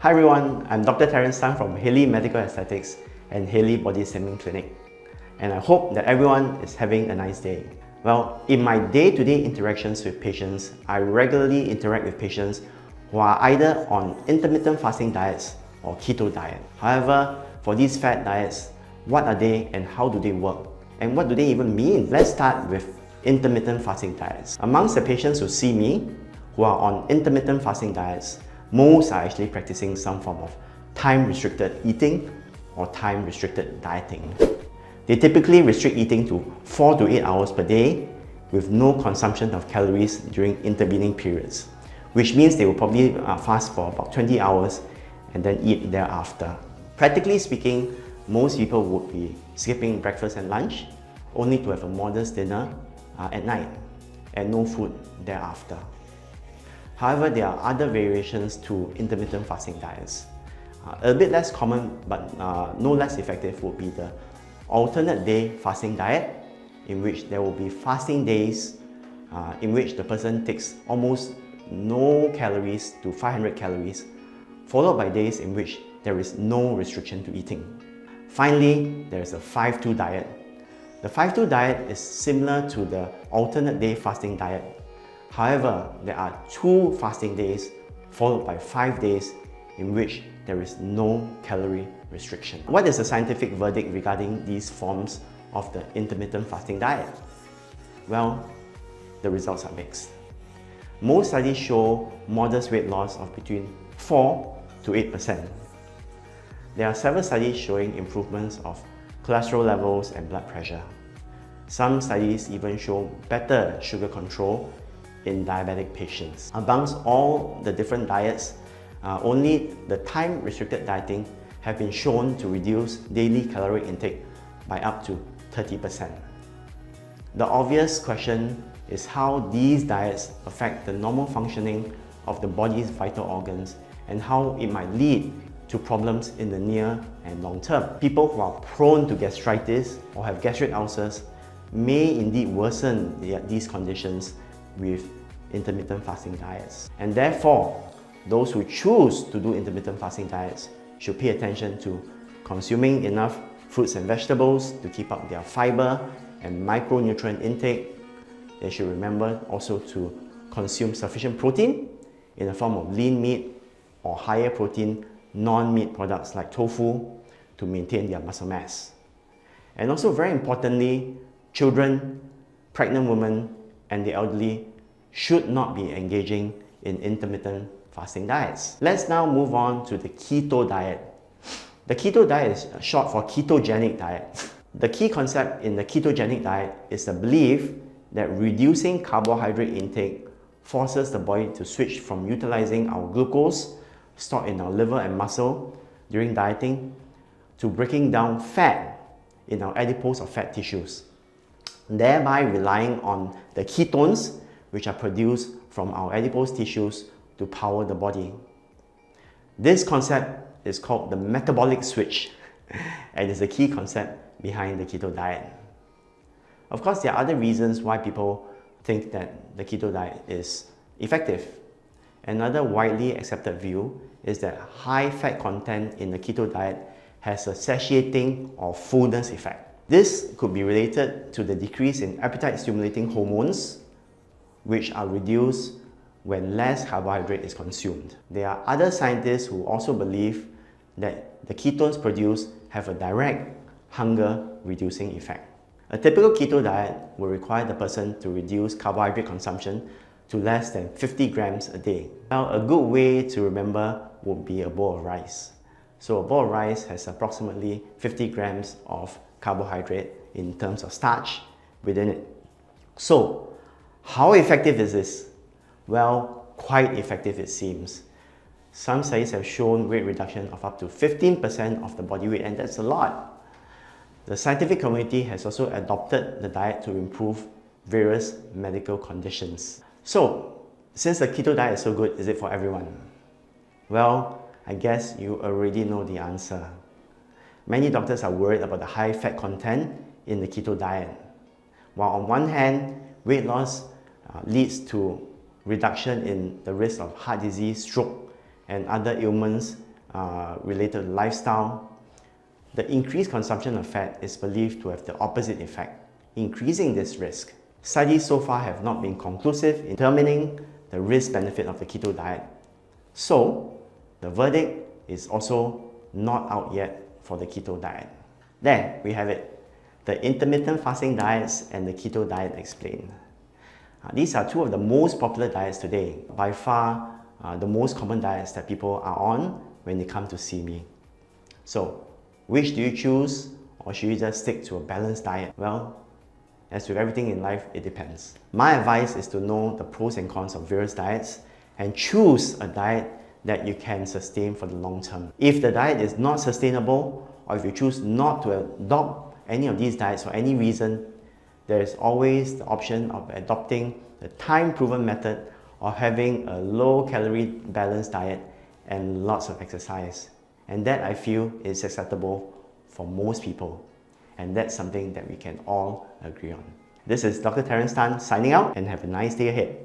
Hi everyone, I'm Dr. Terence Tan from Haley Medical Aesthetics and Haley Body Slimming Clinic, and I hope that everyone is having a nice day. Well, in my day-to-day interactions with patients, I regularly interact with patients who are either on intermittent fasting diets or keto diet. However, for these fad diets, what are they and how do they work? And what do they even mean? Let's start with intermittent fasting diets. Amongst the patients who see me who are on intermittent fasting diets, most are actually practicing some form of time-restricted eating or time-restricted dieting. They typically restrict eating to 4 to 8 hours per day with no consumption of calories during intervening periods, which means they will probably fast for about 20 hours and then eat thereafter. Practically speaking, most people would be skipping breakfast and lunch only to have a modest dinner at night and no food thereafter. However, there are other variations to intermittent fasting diets. A bit less common but no less effective would be the alternate day fasting diet, in which there will be fasting days in which the person takes almost no calories to 500 calories, followed by days in which there is no restriction to eating. Finally, there is a 5-2 diet. The 5-2 diet is similar to the alternate day fasting diet. However, there are 2 fasting days followed by 5 days in which there is no calorie restriction. What is the scientific verdict regarding these forms of the intermittent fasting diet? Well, the results are mixed. Most studies show modest weight loss of between 4 to 8%. There are several studies showing improvements of cholesterol levels and blood pressure. Some studies even show better sugar control in diabetic patients. Amongst all the different diets, only the time-restricted dieting have been shown to reduce daily caloric intake by up to 30%. The obvious question is how these diets affect the normal functioning of the body's vital organs and how it might lead to problems in the near and long term. People who are prone to gastritis or have gastric ulcers may indeed worsen these conditions with intermittent fasting diets. And therefore, those who choose to do intermittent fasting diets should pay attention to consuming enough fruits and vegetables to keep up their fiber and micronutrient intake. They should remember also to consume sufficient protein in the form of lean meat or higher protein non-meat products like tofu to maintain their muscle mass. And also, very importantly, children, pregnant women, and the elderly should not be engaging in intermittent fasting diets. Let's now move on to the keto diet. The keto diet is short for ketogenic diet. The key concept in the ketogenic diet is the belief that reducing carbohydrate intake forces the body to switch from utilizing our glucose stored in our liver and muscle during dieting to breaking down fat in our adipose or fat tissues, thereby relying on the ketones which are produced from our adipose tissues to power the body. This concept is called the metabolic switch and is the key concept behind the keto diet. Of course, there are other reasons why people think that the keto diet is effective. Another widely accepted view is that high fat content in the keto diet has a satiating or fullness effect. This could be related to the decrease in appetite-stimulating hormones, which are reduced when less carbohydrate is consumed. There are other scientists who also believe that the ketones produced have a direct hunger-reducing effect. A typical keto diet will require the person to reduce carbohydrate consumption to less than 50 grams a day. Now, a good way to remember would be a bowl of rice. So a bowl of rice has approximately 50 grams of carbohydrate in terms of starch within it. So, how effective is this? Well, quite effective it seems. Some studies have shown weight reduction of up to 15% of the body weight, and that's a lot. The scientific community has also adopted the diet to improve various medical conditions. So, since the keto diet is so good, is it for everyone? Well, I guess you already know the answer. Many doctors are worried about the high fat content in the keto diet. While on one hand, weight loss leads to reduction in the risk of heart disease, stroke, and other ailments related to lifestyle, the increased consumption of fat is believed to have the opposite effect, increasing this risk. Studies so far have not been conclusive in determining the risk-benefit of the keto diet. So, the verdict is also not out yet for the keto diet. There, we have it. The intermittent fasting diets and the keto diet explained. These are two of the most popular diets today, by far the most common diets that people are on when they come to see me. So, which do you choose, or should you just stick to a balanced diet? Well, as with everything in life, it depends. My advice is to know the pros and cons of various diets and choose a diet that you can sustain for the long term. If the diet is not sustainable, or if you choose not to adopt any of these diets for any reason, there is always the option of adopting the time-proven method of having a low-calorie balanced diet and lots of exercise. And that, I feel, is acceptable for most people. And that's something that we can all agree on. This is Dr. Terence Tan signing out, and have a nice day ahead.